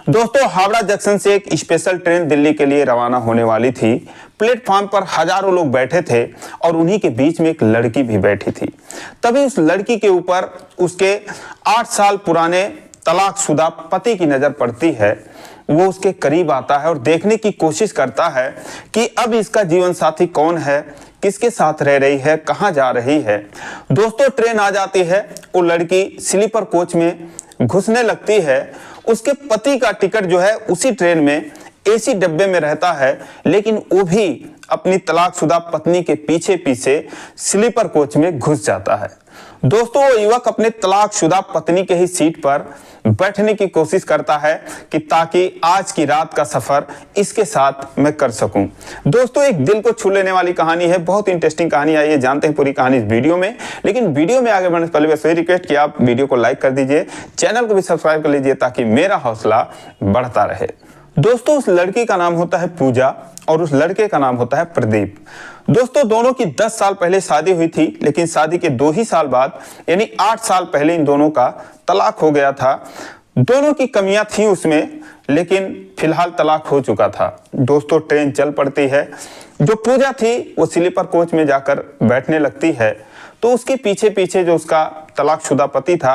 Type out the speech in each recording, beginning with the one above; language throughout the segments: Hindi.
दोस्तों, हावड़ा जंक्शन से एक स्पेशल ट्रेन दिल्ली के लिए रवाना होने वाली थी। प्लेटफॉर्म पर हजारों लोग बैठे थे और उन्हीं के बीच में एक लड़की भी बैठी थी। तभी उस लड़की के ऊपर उसके 8 साल पुराने तलाकशुदा पति की नजर पड़ती है। वो उसके करीब आता है और देखने की कोशिश करता है कि अब इसका जीवन साथी कौन है, किसके साथ रह रही है, कहाँ जा रही है। दोस्तों, ट्रेन आ जाती है। वो लड़की स्लीपर कोच में घुसने लगती है। उसके पति का टिकट जो है उसी ट्रेन में एसी डब्बे में रहता है, लेकिन वो भी अपनी तलाकशुदा पत्नी के पीछे पीछे स्लीपर कोच में घुस जाता है। दोस्तों, वो युवक अपने तलाकशुदा पत्नी के ही सीट पर बैठने की कोशिश करता है कि ताकि आज की रात का सफर इसके साथ मैं कर सकूं। दोस्तों, एक दिल को छू लेने वाली कहानी है, बहुत इंटरेस्टिंग कहानी। आइए जानते हैं पूरी कहानी इस वीडियो में। लेकिन वीडियो में आगे बढ़ने से पहले बस वही रिक्वेस्ट कि आप वीडियो को लाइक कर दीजिए, चैनल को भी सब्सक्राइब कर लीजिए ताकि मेरा हौसला बढ़ता रहे। दोस्तों, उस लड़की का नाम होता है पूजा और उस लड़के का नाम होता है प्रदीप। दोस्तों, दोनों की 10 साल पहले शादी हुई थी, लेकिन शादी के 2 ही साल बाद यानी 8 साल पहले इन दोनों का तलाक हो गया था। दोनों की कमियां थी उसमें, लेकिन फिलहाल तलाक हो चुका था। दोस्तों, ट्रेन चल पड़ती है। जो पूजा थी वो स्लीपर कोच में जाकर बैठने लगती है, तो उसके पीछे पीछे जो उसका तलाकशुदा पति था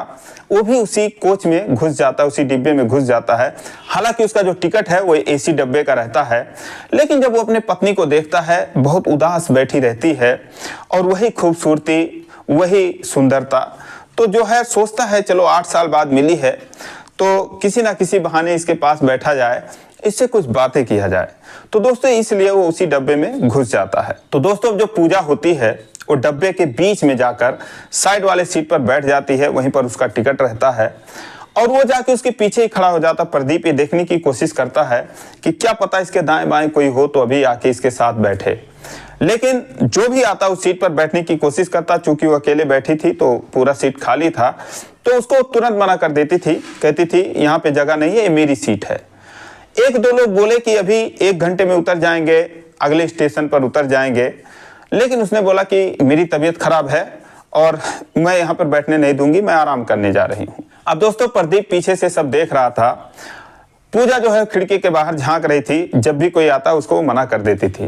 वो भी उसी कोच में घुस जाता है, उसी डिब्बे में घुस जाता है। हालांकि उसका जो टिकट है वो एसी डब्बे का रहता है, लेकिन जब वो अपने पत्नी को देखता है बहुत उदास बैठी रहती है और वही खूबसूरती, वही सुंदरता, तो जो है सोचता है चलो 8 साल बाद मिली है तो किसी ना किसी बहाने इसके पास बैठा जाए, इससे कुछ बातें किया जाए। तो दोस्तों, इसलिए वो उसी डब्बे में घुस जाता है। तो दोस्तों, जो पूजा होती है वो डब्बे के बीच में जाकर साइड वाले सीट पर बैठ जाती है, वहीं पर उसका टिकट रहता है और वो जाके उसके पीछे ही खड़ा हो जाता। प्रदीप ये देखने की कोशिश करता है कि क्या पता इसके दाएं बाएं कोई हो तो अभी आके इसके साथ बैठे, लेकिन जो भी आता उस सीट पर बैठने की कोशिश करता। चूंकि वो अकेले बैठी थी तो पूरा सीट खाली था, तो उसको तुरंत मना कर देती थी, कहती थी यहाँ पे जगह नहीं है, ये मेरी सीट है। 1-2 लोग बोले कि अभी 1 घंटे में उतर जाएंगे, अगले स्टेशन पर उतर जाएंगे, लेकिन उसने बोला कि मेरी तबीयत खराब है और मैं यहाँ पर बैठने नहीं दूंगी, मैं आराम करने जा रही हूँ। अब दोस्तों, प्रदीप पीछे से सब देख रहा था। पूजा जो है खिड़की के बाहर झांक रही थी, जब भी कोई आता उसको वो मना कर देती थी।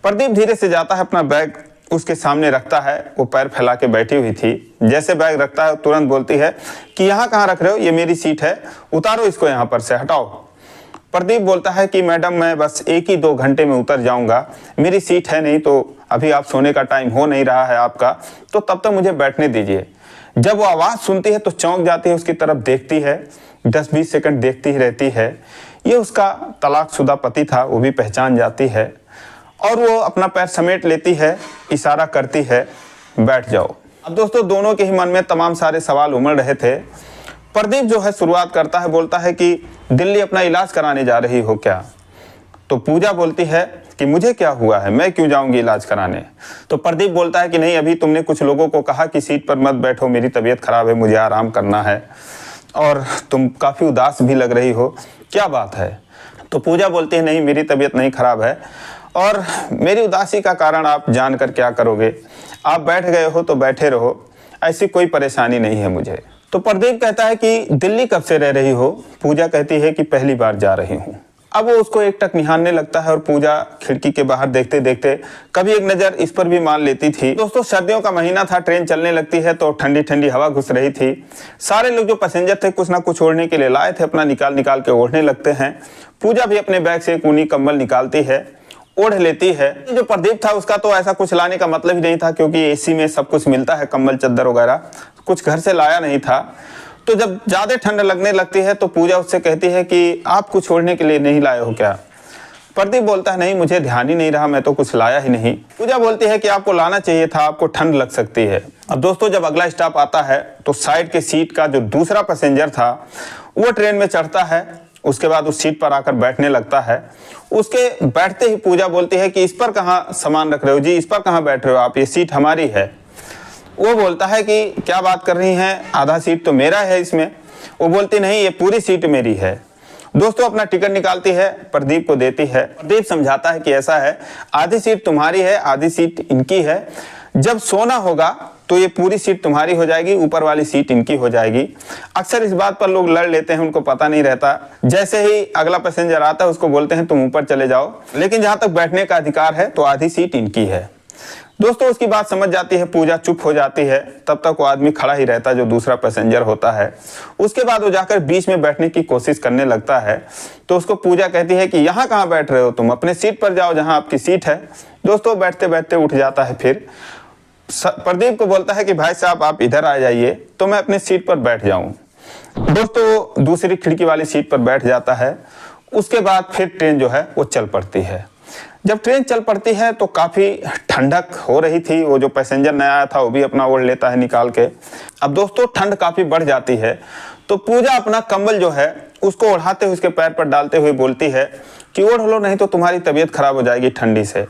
प्रदीप धीरे से जाता है, अपना बैग उसके सामने रखता है। वो पैर फैला के बैठी हुई थी। जैसे बैग रखता है तुरंत बोलती है कि यहाँ कहाँ रख रहे हो, ये मेरी सीट है, उतारो इसको यहाँ पर से, हटाओ। प्रदीप बोलता है कि मैडम मैं बस 1 ही 2 घंटे में उतर जाऊंगा, मेरी सीट है नहीं, तो अभी आप सोने का टाइम हो नहीं रहा है आपका, तो तब तक मुझे बैठने दीजिए। जब वो आवाज़ सुनती है तो चौंक जाती है, उसकी तरफ देखती है, 10-20 सेकंड देखती ही रहती है। ये उसका तलाकशुदा पति था, वो भी पहचान जाती है और वो अपना पैर समेट लेती है, इशारा करती है बैठ जाओ। अब दोस्तों, दोनों के ही मन में तमाम सारे सवाल उमड़ रहे थे। प्रदीप जो है शुरुआत करता है, बोलता है कि दिल्ली अपना इलाज कराने जा रही हो क्या? तो पूजा बोलती है कि मुझे क्या हुआ है, मैं क्यों जाऊंगी इलाज कराने? तो प्रदीप बोलता है कि नहीं, अभी तुमने कुछ लोगों को कहा कि सीट पर मत बैठो, मेरी तबीयत खराब है, मुझे आराम करना है और तुम काफ़ी उदास भी लग रही हो, क्या बात है? तो पूजा बोलती है नहीं, मेरी तबीयत नहीं खराब है और मेरी उदासी का कारण आप जानकर क्या करोगे, आप बैठ गए हो तो बैठे रहो, ऐसी कोई परेशानी नहीं है मुझे। तो प्रदीप कहता है कि दिल्ली कब से रह रही हो? पूजा कहती है कि पहली बार जा रही हूँ। अब वो उसको एकटक निहारने लगता है और पूजा खिड़की के बाहर देखते देखते कभी एक नज़र इस पर भी मान लेती थी। दोस्तों, सर्दियों का महीना था, ट्रेन चलने लगती है तो ठंडी ठंडी हवा घुस रही थी। सारे लोग जो पैसेंजर थे कुछ ना कुछ ओढ़ने के लिए लाए थे, अपना निकाल निकाल के ओढ़ने लगते हैं। पूजा भी अपने बैग से एक ऊनी कंबल निकालती है, ओढ़ लेती है। जो प्रदीप था उसका तो ऐसा कुछ लाने का मतलब ही नहीं था, क्योंकि एसी में सब कुछ मिलता है, कंबल चद्दर वगैरह, कुछ घर से लाया नहीं था। तो जब ज़्यादा ठंड लगने लगती है तो पूजा उससे कहती है कि आप कुछ छोड़ने के लिए नहीं लाए हो क्या? प्रदीप बोलता है नहीं, मुझे ध्यान ही नहीं रहा, मैं तो कुछ लाया ही नहीं। पूजा बोलती है कि आपको लाना चाहिए था, आपको ठंड लग सकती है। अब दोस्तों, जब अगला स्टॉप आता है तो साइड के सीट का जो दूसरा पैसेंजर था वो ट्रेन में चढ़ता है, उसके बाद उस सीट पर आकर बैठने लगता है। उसके बैठते ही पूजा बोलती है कि इस पर कहाँ सामान रख रहे हो जी, इस पर कहाँ बैठ रहे हो आप, ये सीट हमारी है। वो बोलता है कि क्या बात कर रही हैं, आधा सीट तो मेरा है इसमें। वो बोलती नहीं, ये पूरी सीट मेरी है। दोस्तों, अपना टिकट निकालती है, प्रदीप को देती है। प्रदीप समझाता है कि ऐसा है, आधी सीट तुम्हारी है, आधी सीट इनकी है, जब सोना होगा तो ये पूरी सीट तुम्हारी हो जाएगी, ऊपर वाली सीट इनकी हो जाएगी। अक्सर इस बात पर लोग लड़ लेते हैं, उनको पता नहीं रहता। जैसे ही अगला पैसेंजर आता है उसको बोलते हैं तुम ऊपर चले जाओ, लेकिन जहां तक बैठने का अधिकार है तो आधी सीट इनकी है। दोस्तों उसकी बात समझ जाती है पूजा, चुप हो जाती है। तब तक वो आदमी खड़ा ही रहता है जो दूसरा पैसेंजर होता है। उसके बाद वो जाकर बीच में बैठने की कोशिश करने लगता है। तो उसको पूजा कहती है कि यहाँ कहाँ बैठ रहे हो तुम, अपने सीट पर जाओ जहाँ आपकी सीट है। दोस्तों बैठते बैठते उठ जाता है। फिर प्रदीप को बोलता है कि भाई साहब आप इधर आ जाइए तो मैं अपनी सीट पर बैठ जाऊं। दोस्तों दूसरी खिड़की वाली सीट पर बैठ जाता है। उसके बाद फिर ट्रेन जो है वो चल पड़ती है। जब ट्रेन चल पड़ती है तो काफ़ी ठंडक हो रही थी। वो जो पैसेंजर नया आया था वो भी अपना ओढ़ लेता है निकाल के। अब दोस्तों ठंड काफ़ी बढ़ जाती है तो पूजा अपना कंबल जो है उसको ओढ़ाते हुए उसके पैर पर डालते हुए बोलती है कि ओढ़ लो, नहीं तो तुम्हारी तबीयत खराब हो जाएगी ठंडी से।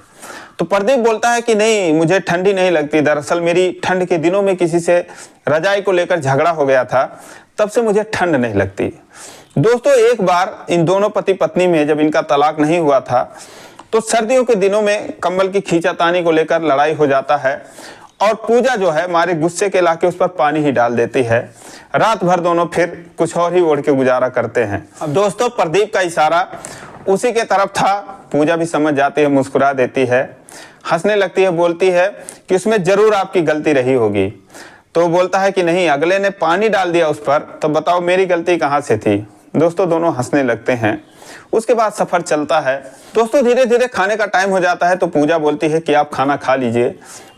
तो प्रदीप बोलता है कि नहीं, मुझे ठंडी नहीं लगती, दरअसल मेरी ठंड के दिनों में किसी से रजाई को लेकर झगड़ा हो गया था, तब से मुझे ठंड नहीं लगती। दोस्तों एक बार इन दोनों पति पत्नी में जब इनका तलाक नहीं हुआ था तो सर्दियों के दिनों में कंबल की खींचातानी को लेकर लड़ाई हो जाता है और पूजा जो है मारे गुस्से के लाके उस पर पानी ही डाल देती है। रात भर दोनों फिर कुछ और ही ओढ़ के गुजारा करते हैं। अब दोस्तों प्रदीप का इशारा उसी के तरफ था। पूजा भी समझ जाती है, मुस्कुरा देती है, हंसने लगती है, बोलती है कि उसमें जरूर आपकी गलती रही होगी। तो बोलता है कि नहीं, अगले ने पानी डाल दिया उस पर, तो बताओ मेरी गलती कहाँ से थी। दोस्तों दोनों हंसने लगते हैं। उसके बाद सफर चलता है। दोस्तों धीरे धीरे खाने का टाइम हो जाता है तो पूजा बोलती है कि आप खाना खा लीजिए।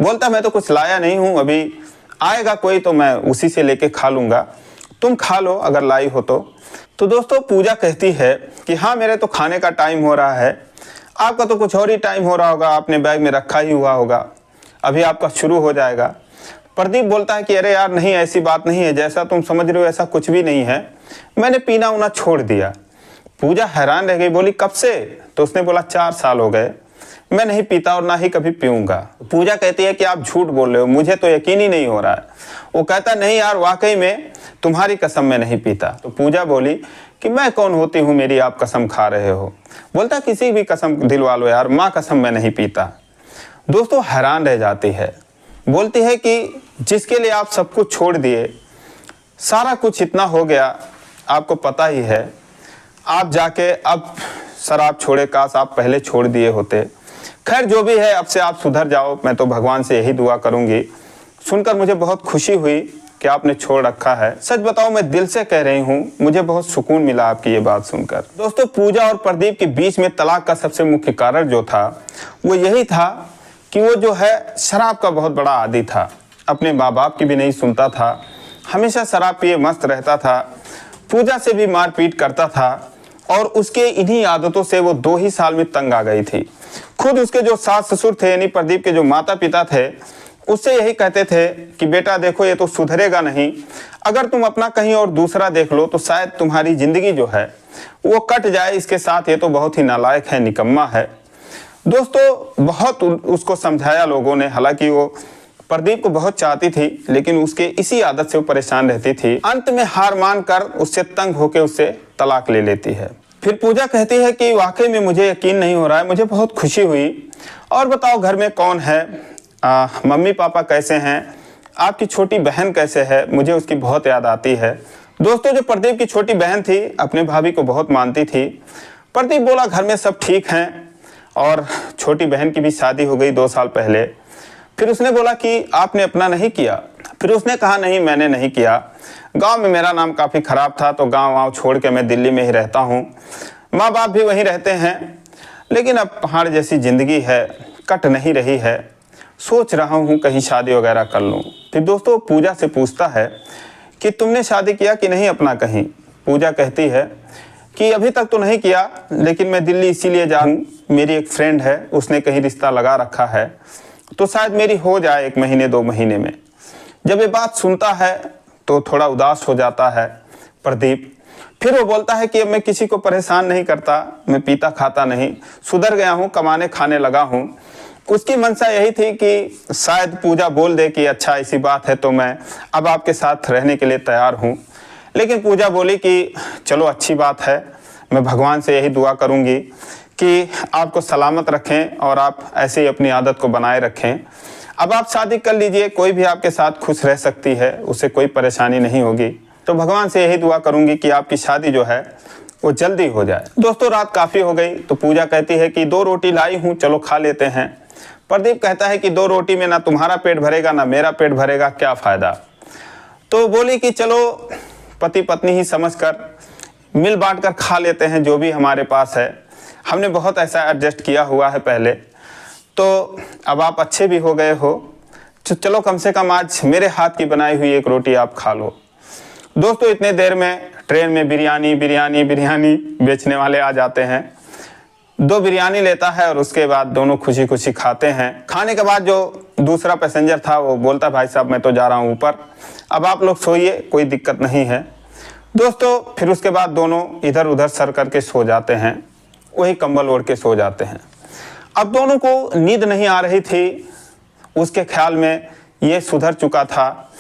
बोलता मैं तो कुछ लाया नहीं हूँ, अभी आएगा कोई तो मैं उसी से लेके खा लूंगा, तुम खा लो अगर लाई हो तो दोस्तों पूजा कहती है कि हाँ मेरे तो खाने का टाइम हो रहा है, आपका तो कुछ और ही टाइम हो रहा होगा, आपने बैग में रखा ही हुआ होगा, अभी आपका शुरू हो जाएगा। प्रदीप बोलता है कि अरे यार नहीं, ऐसी बात नहीं है, जैसा तुम समझ रहे हो ऐसा कुछ भी नहीं है, मैंने पीना उना छोड़ दिया। पूजा हैरान रह गई, बोली कब से? तो उसने बोला 4 साल हो गए, मैं नहीं पीता और ना ही कभी पीऊंगा। पूजा कहती है कि आप झूठ बोल रहे हो, मुझे तो यकीन ही नहीं हो रहा है। वो कहता नहीं यार वाकई में तुम्हारी कसम मैं नहीं पीता। तो पूजा बोली कि मैं कौन होती हूँ मेरी आप कसम खा रहे हो। बोलता किसी भी कसम दिलवा लो यार, माँ कसम मैं नहीं पीता। दोस्तों हैरान रह जाती है, बोलती है कि जिसके लिए आप सब कुछ छोड़ दिए, सारा कुछ इतना हो गया, आपको पता ही है, आप जाके अब शराब छोड़े, काश आप पहले छोड़ दिए होते। खैर जो भी है, अब से आप सुधर जाओ, मैं तो भगवान से यही दुआ करूंगी। सुनकर मुझे बहुत खुशी हुई कि आपने छोड़ रखा है। सच बताओ मैं दिल से कह रही हूँ, मुझे बहुत सुकून मिला आपकी ये बात सुनकर। दोस्तों पूजा और प्रदीप के बीच में तलाक का सबसे मुख्य कारण जो था वो यही था कि वो जो है शराब का बहुत बड़ा आदी था। अपने माँ बाप की भी नहीं सुनता था, हमेशा शराब पिए मस्त रहता था, पूजा से भी मारपीट करता था और उसके इन्हीं आदतों से वो 2 ही साल में तंग आ गई थी। खुद उसके जो सास ससुर थे यानी प्रदीप के जो माता पिता थे उससे यही कहते थे कि बेटा देखो ये तो सुधरेगा नहीं, अगर तुम अपना कहीं और दूसरा देख लो तो शायद तुम्हारी जिंदगी जो है वो कट जाए इसके साथ, ये तो बहुत ही नालायक है, निकम्मा है। दोस्तों बहुत उसको समझाया लोगों ने, हालांकि वो प्रदीप को बहुत चाहती थी लेकिन उसके इसी आदत से वो परेशान रहती थी। अंत में हार मान कर उससे तंग होकर उससे तलाक ले लेती है। फिर पूजा कहती है कि वाकई में मुझे यकीन नहीं हो रहा है, मुझे बहुत खुशी हुई, और बताओ घर में कौन है, मम्मी पापा कैसे हैं, आपकी छोटी बहन कैसे है, मुझे उसकी बहुत याद आती है। दोस्तों जो प्रदीप की छोटी बहन थी अपने भाभी को बहुत मानती थी। प्रदीप बोला घर में सब ठीक हैं और छोटी बहन की भी शादी हो गई 2 साल पहले। फिर उसने बोला कि आपने अपना नहीं किया। फिर उसने कहा नहीं मैंने नहीं किया, गांव में मेरा नाम काफ़ी ख़राब था तो गांव छोड़ के मैं दिल्ली में ही रहता हूं, माँ बाप भी वहीं रहते हैं, लेकिन अब पहाड़ जैसी ज़िंदगी है, कट नहीं रही है, सोच रहा हूं कहीं शादी वगैरह कर लूं। फिर दोस्तों पूजा से पूछता है कि तुमने शादी किया कि नहीं अपना कहीं। पूजा कहती है कि अभी तक तो नहीं किया, लेकिन मैं दिल्ली इसीलिए जाऊँ, मेरी एक फ्रेंड है उसने कहीं रिश्ता लगा रखा है तो शायद मेरी हो जाए 1 महीने 2 महीने में। जब ये बात सुनता है तो थोड़ा उदास हो जाता है प्रदीप। फिर वो बोलता है कि अब मैं किसी को परेशान नहीं करता, मैं पीता खाता नहीं, सुधर गया हूँ, कमाने खाने लगा हूँ। उसकी मंशा यही थी कि शायद पूजा बोल दे कि अच्छा ऐसी बात है तो मैं अब आपके साथ रहने के लिए तैयार हूँ। लेकिन पूजा बोली कि चलो अच्छी बात है, मैं भगवान से यही दुआ करूँगी कि आपको सलामत रखें और आप ऐसे ही अपनी आदत को बनाए रखें। अब आप शादी कर लीजिए, कोई भी आपके साथ खुश रह सकती है, उसे कोई परेशानी नहीं होगी। तो भगवान से यही दुआ करूंगी कि आपकी शादी जो है वो जल्दी हो जाए। दोस्तों रात काफ़ी हो गई तो पूजा कहती है कि 2 रोटी लाई हूँ, चलो खा लेते हैं। प्रदीप कहता है कि 2 रोटी में ना तुम्हारा पेट भरेगा ना मेरा पेट भरेगा, क्या फ़ायदा। तो बोली कि चलो पति पत्नी ही समझकर मिल बांट कर खा लेते हैं जो भी हमारे पास है, हमने बहुत ऐसा एडजस्ट किया हुआ है पहले, तो अब आप अच्छे भी हो गए हो, तो चलो कम से कम आज मेरे हाथ की बनाई हुई 1 रोटी आप खा लो। दोस्तों इतने देर में ट्रेन में बिरयानी बिरयानी बिरयानी बेचने वाले आ जाते हैं। 2 बिरयानी लेता है और उसके बाद दोनों खुशी खुशी खाते हैं। खाने के बाद जो दूसरा पैसेंजर था वो बोलता है भाई साहब मैं तो जा रहा हूँ ऊपर, अब आप लोग सोइए, कोई दिक्कत नहीं है। दोस्तों फिर उसके बाद दोनों इधर उधर सर करके सो जाते हैं, वही कंबल ओढ़ के सो जाते हैं। अब दोनों को नींद नहीं आ रही थी, उसके ख्याल में ये सुधर चुका था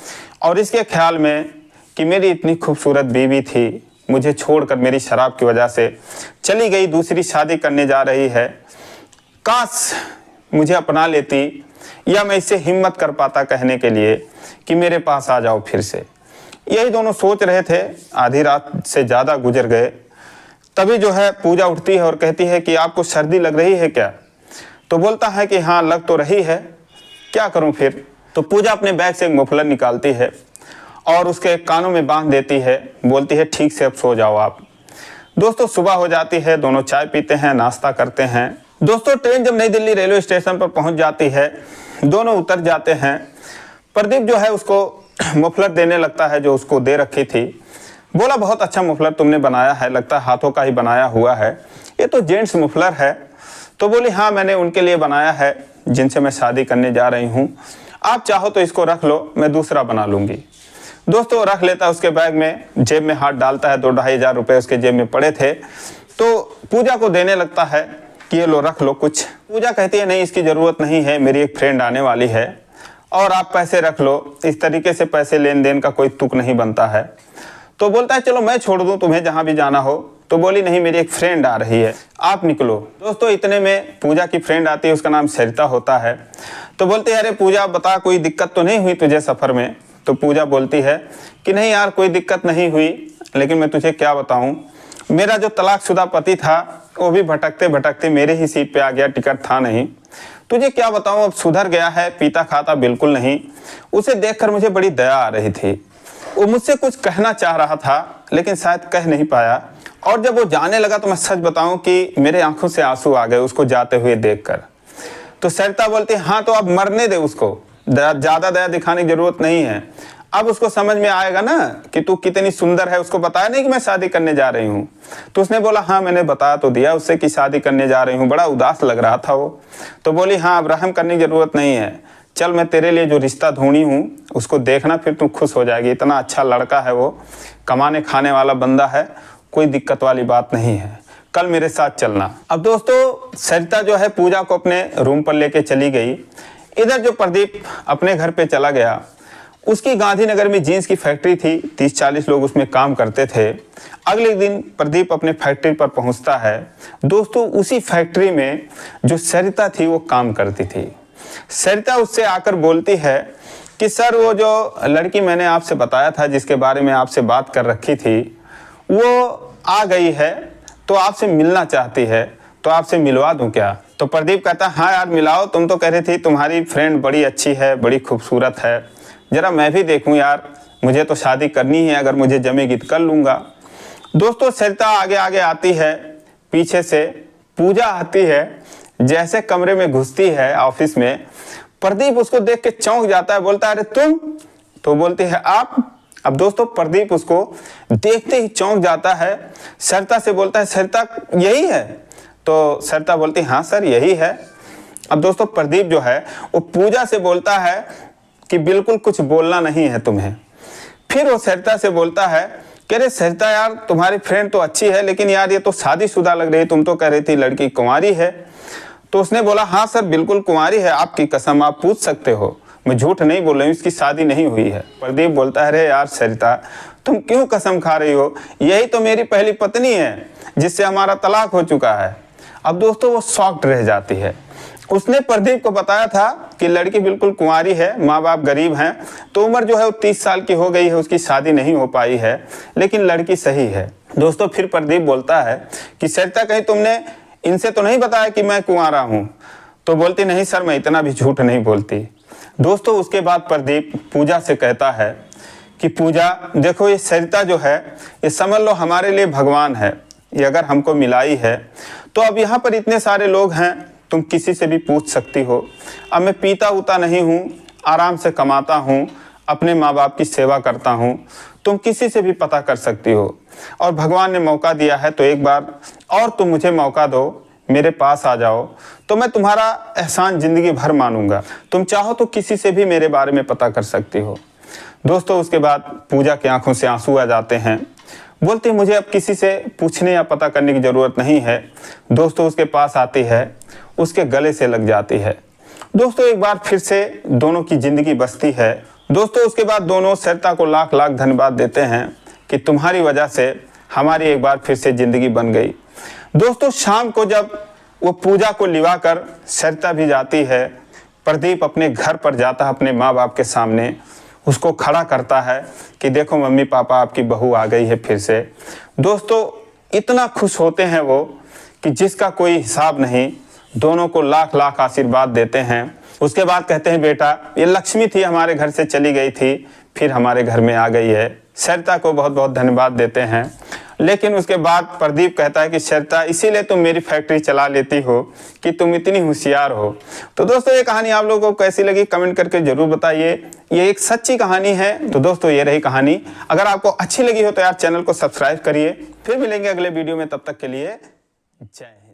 और इसके ख्याल में कि मेरी इतनी खूबसूरत बीवी थी, मुझे छोड़कर मेरी शराब की वजह से चली गई, दूसरी शादी करने जा रही है, काश मुझे अपना लेती या मैं इससे हिम्मत कर पाता कहने के लिए कि मेरे पास आ जाओ फिर से। यही दोनों सोच रहे थे, आधी रात से ज़्यादा गुजर गए। तभी जो है पूजा उठती है और कहती है कि आपको सर्दी लग रही है क्या। तो बोलता है कि हाँ लग तो रही है, क्या करूं फिर। तो पूजा अपने बैग से एक मफलर निकालती है और उसके कानों में बांध देती है, बोलती है ठीक से अब सो जाओ आप। दोस्तों सुबह हो जाती है, दोनों चाय पीते हैं, नाश्ता करते हैं। दोस्तों ट्रेन जब नई दिल्ली रेलवे स्टेशन पर पहुंच जाती है, दोनों उतर जाते हैं। प्रदीप जो है उसको मफलर देने लगता है जो उसको दे रखी थी। बोला बहुत अच्छा मफलर तुमने बनाया है, लगता है हाथों का ही बनाया हुआ है, ये तो जेंट्स मफलर है। तो बोली हाँ मैंने उनके लिए बनाया है जिनसे मैं शादी करने जा रही हूँ, आप चाहो तो इसको रख लो, मैं दूसरा बना लूँगी। दोस्तों रख लेता है उसके बैग में, जेब में हाथ डालता है, 2-2.5 हज़ार रुपये उसके जेब में पड़े थे, तो पूजा को देने लगता है कि ये लो रख लो कुछ। पूजा कहती है नहीं इसकी ज़रूरत नहीं है, मेरी एक फ्रेंड आने वाली है और आप पैसे रख लो, इस तरीके से पैसे लेन देन का कोई तुक नहीं बनता है। तो बोलता है चलो मैं छोड़ दूँ तुम्हें जहाँ भी जाना हो। तो बोली नहीं मेरी एक फ्रेंड आ रही है, आप निकलो। दोस्तों इतने में पूजा की फ्रेंड आती है, उसका नाम सरिता होता है। तो बोलते हैं अरे पूजा बता कोई दिक्कत तो नहीं हुई तुझे सफ़र में। तो पूजा बोलती है कि नहीं यार कोई दिक्कत नहीं हुई, लेकिन मैं तुझे क्या बताऊं, मेरा जो तलाकशुदा पति था वो भी भटकते भटकते मेरे ही सीट पे आ गया, टिकट था नहीं। तुझे क्या बताऊं अब सुधर गया है, पीता खाता बिल्कुल नहीं। उसे देखकर मुझे बड़ी दया आ रही थी, वो मुझसे कुछ कहना चाह रहा था लेकिन शायद कह नहीं पाया। और जब वो जाने लगा तो मैं सच बताऊं कि मेरे आंखों से आंसू आ गए उसको जाते हुए देखकर। तो सरिता बोलती हाँ तो अब मरने दे उसको, ज़्यादा दया दिखाने की जरूरत नहीं है। अब उसको समझ में आएगा ना कि तू कितनी सुंदर है। उसको बताया नहीं कि मैं शादी करने जा रही हूँ। तो उसने बोला हाँ मैंने बताया तो दिया उससे कि शादी करने जा रही हूँ, बड़ा उदास लग रहा था वो। तो बोली हाँ अब रहम करने की ज़रूरत नहीं है, चल मैं तेरे लिए जो रिश्ता ढूंढी हूँ उसको देखना, फिर तू खुश हो जाएगी। इतना अच्छा लड़का है वो, कमाने खाने वाला बंदा है, कोई दिक्कत वाली बात नहीं है, कल मेरे साथ चलना। अब दोस्तों सरिता जो है पूजा को अपने रूम पर लेके चली गई। इधर जो प्रदीप अपने घर पे चला गया, उसकी गांधीनगर में जीन्स की फैक्ट्री थी, 30-40 लोग उसमें काम करते थे। अगले दिन प्रदीप अपने फैक्ट्री पर पहुंचता है। दोस्तों उसी फैक्ट्री में जो सरिता थी वो काम करती थी। सरिता उससे आकर बोलती है कि सर वो जो लड़की मैंने आपसे बताया था जिसके बारे में आपसे बात कर रखी थी वो आ गई है, तो आपसे मिलना चाहती है, तो आपसे मिलवा दूं क्या। तो प्रदीप कहता हाँ यार मिलाओ, तुम तो कह रही थी तुम्हारी फ्रेंड बड़ी अच्छी है, बड़ी खूबसूरत है, जरा मैं भी देखूं यार, मुझे तो शादी करनी है, अगर मुझे जमेगी तो कर लूँगा। दोस्तों सरिता आगे आगे आती है, पीछे से पूजा आती है। जैसे कमरे में घुसती है ऑफिस में, प्रदीप उसको देख के चौंक जाता है, बोलता है अरे तुम। तो बोलती है आप। अब दोस्तों प्रदीप उसको देखते ही चौंक जाता है, सरिता से बोलता है सरिता यही है। तो सरिता बोलती हाँ सर यही है। अब दोस्तों प्रदीप जो है वो पूजा से बोलता है कि बिल्कुल कुछ बोलना नहीं है तुम्हें। फिर वो सरिता से बोलता है कि अरे सरिता यार तुम्हारी फ्रेंड तो अच्छी है, लेकिन यार ये तो शादीशुदा लग रही है, तुम तो कह रही थी लड़की कुंवारी है। तो उसने बोला हाँ सर बिल्कुल कुंवारी है, आपकी कसम आप पूछ सकते हो, मैं झूठ नहीं बोल रही हूँ, इसकी शादी नहीं हुई है। प्रदीप बोलता है अरे यार सरिता तुम क्यों कसम खा रही हो, यही तो मेरी पहली पत्नी है जिससे हमारा तलाक हो चुका है। अब दोस्तों वो शॉक्ड रह जाती है। उसने प्रदीप को बताया था कि लड़की बिल्कुल कुंवारी है, माँ बाप गरीब हैं, तो उम्र जो है वो 30 साल की हो गई है, उसकी शादी नहीं हो पाई है, लेकिन लड़की सही है। दोस्तों फिर प्रदीप बोलता है कि सरिता कहीं तुमने इनसे तो नहीं बताया कि मैं कुंवारा हूँ? तो बोलती नहीं सर, मैं इतना भी झूठ नहीं बोलती। दोस्तों उसके बाद प्रदीप पूजा से कहता है कि पूजा देखो, ये सरिता जो है ये समझ लो हमारे लिए भगवान है, ये अगर हमको मिलाई है तो अब यहाँ पर इतने सारे लोग हैं, तुम किसी से भी पूछ सकती हो। अब मैं पीता उता नहीं हूँ, आराम से कमाता हूँ, अपने माँ बाप की सेवा करता हूँ, तुम किसी से भी पता कर सकती हो। और भगवान ने मौका दिया है तो एक बार और तुम मुझे मौका दो, मेरे पास आ जाओ, तो मैं तुम्हारा एहसान ज़िंदगी भर मानूंगा। तुम चाहो तो किसी से भी मेरे बारे में पता कर सकती हो। दोस्तों उसके बाद पूजा की आंखों से आंसू आ जाते हैं, बोलती मुझे अब किसी से पूछने या पता करने की ज़रूरत नहीं है। दोस्तों उसके पास आती है, उसके गले से लग जाती है। दोस्तों एक बार फिर से दोनों की ज़िंदगी बसती है। दोस्तों उसके बाद दोनों सरिता को लाख लाख धन्यवाद देते हैं कि तुम्हारी वजह से हमारी एक बार फिर से ज़िंदगी बन गई। दोस्तों शाम को जब वो पूजा को लिवा कर सरिता भी जाती है, प्रदीप अपने घर पर जाता है, अपने माँ बाप के सामने उसको खड़ा करता है कि देखो मम्मी पापा आपकी बहू आ गई है फिर से। दोस्तों इतना खुश होते हैं वो कि जिसका कोई हिसाब नहीं, दोनों को लाख लाख आशीर्वाद देते हैं। उसके बाद कहते हैं बेटा ये लक्ष्मी थी, हमारे घर से चली गई थी, फिर हमारे घर में आ गई है। सरिता को बहुत बहुत धन्यवाद देते हैं। लेकिन उसके बाद प्रदीप कहता है कि सरिता इसीलिए तुम मेरी फैक्ट्री चला लेती हो कि तुम इतनी होशियार हो। तो दोस्तों ये कहानी आप लोगों को कैसी लगी कमेंट करके जरूर बताइए, ये एक सच्ची कहानी है। तो दोस्तों ये रही कहानी, अगर आपको अच्छी लगी हो तो यार चैनल को सब्सक्राइब करिए। फिर मिलेंगे अगले वीडियो में, तब तक के लिए जय हिंद।